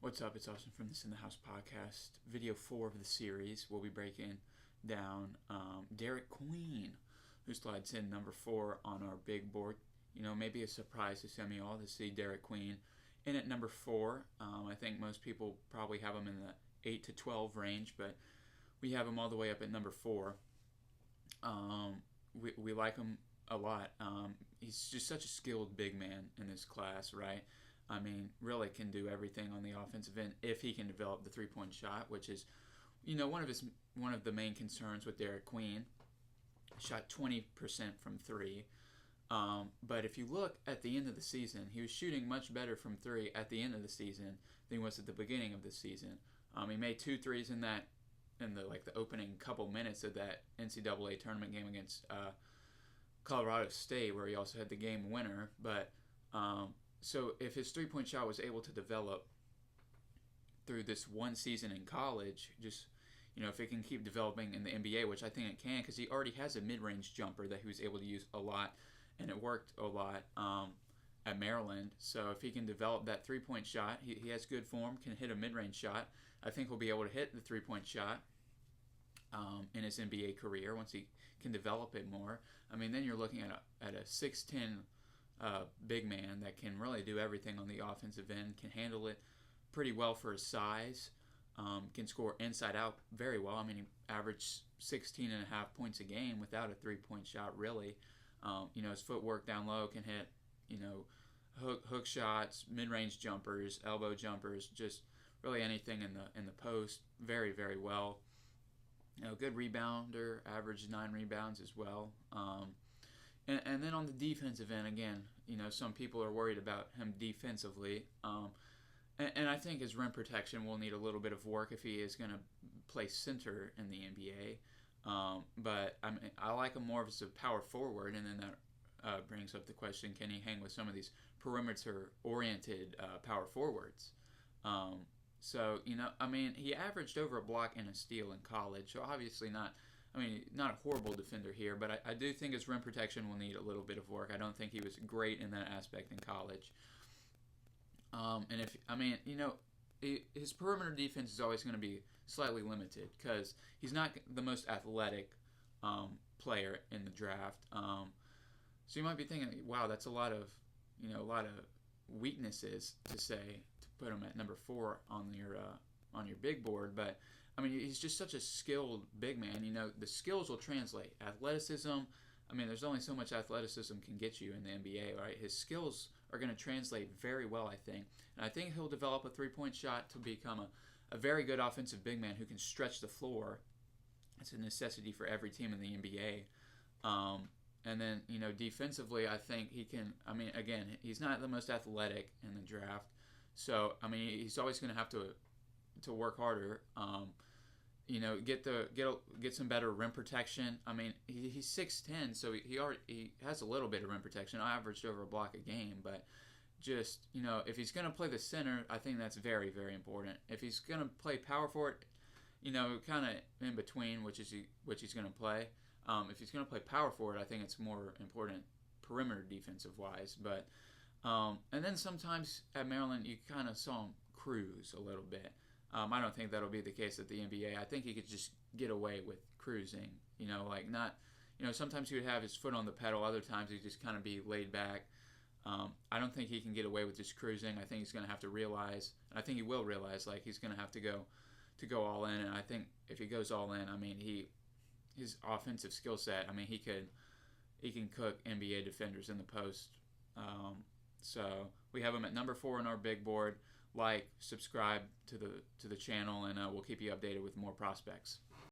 What's up? It's Austin from This in the House podcast. Video 4 of the series. We'll be breaking down Derik Queen, who slides in number 4 on our big board. Maybe a surprise to some of y'all to see Derik Queen in at number 4. I think most people probably have him in the 8 to 12 range, but we have him all the way up at number 4. We like him a lot. He's just such a skilled big man in this class, right? I mean, really can do everything on the offensive end if he can develop the three-point shot, which is, one of the main concerns with Derik Queen. Shot 20% from three, but if you look at the end of the season, he was shooting much better from three at the end of the season than he was at the beginning of the season. He made 2 threes in the opening couple minutes of that NCAA tournament game against Colorado State, where he also had the game winner, but. So if his three-point shot was able to develop through this one season in college, just, if it can keep developing in the NBA, which I think it can, because he already has a mid-range jumper that he was able to use a lot, and it worked a lot at Maryland. So if he can develop that three-point shot, he has good form, can hit a mid-range shot. I think he'll be able to hit the three-point shot in his NBA career once he can develop it more. I mean, then you're looking at a 6'10", big man that can really do everything on the offensive end, can handle it pretty well for his size, can score inside out very well. I mean, he averaged 16.5 points a game without a three-point shot, really. His footwork down low can hit, hook shots, mid-range jumpers, elbow jumpers, just really anything in the post very, very well. Good rebounder, averaged 9 rebounds as well. And then on the defensive end, again, some people are worried about him defensively. And I think his rim protection will need a little bit of work if he is going to play center in the NBA. But I like him more as a power forward, and then that brings up the question, can he hang with some of these perimeter-oriented power forwards? He averaged over a block and a steal in college, so obviously not a horrible defender here, but I do think his rim protection will need a little bit of work. I don't think he was great in that aspect in college. His perimeter defense is always going to be slightly limited because he's not the most athletic player in the draft. So you might be thinking, wow, that's a lot of weaknesses to say to put him at number 4 on your big board, but. He's just such a skilled big man. The skills will translate. Athleticism, there's only so much athleticism can get you in the NBA, right? His skills are going to translate very well, I think. And I think he'll develop a three-point shot to become a very good offensive big man who can stretch the floor. It's a necessity for every team in the NBA. And then, defensively, I think he can, again, he's not the most athletic in the draft. So, he's always going to have to work harder, get some better rim protection. He's 6'10", so he has a little bit of rim protection. I averaged over a block a game, but just if he's going to play the center, I think that's very, very important. If he's going to play power forward, kind of in between which he's going to play. If he's going to play power forward, I think it's more important perimeter defensive wise. But and then sometimes at Maryland, you kind of saw him cruise a little bit. I don't think that'll be the case at the NBA. I think he could just get away with cruising. Sometimes he would have his foot on the pedal. Other times he'd just kind of be laid back. I don't think he can get away with just cruising. I think he's going to have to realize, and I think he will realize, he's going to have to go all in. And I think if he goes all in, his offensive skill set, he can cook NBA defenders in the post. So we have him at number 4 on our big board. Subscribe to the channel, and we'll keep you updated with more prospects.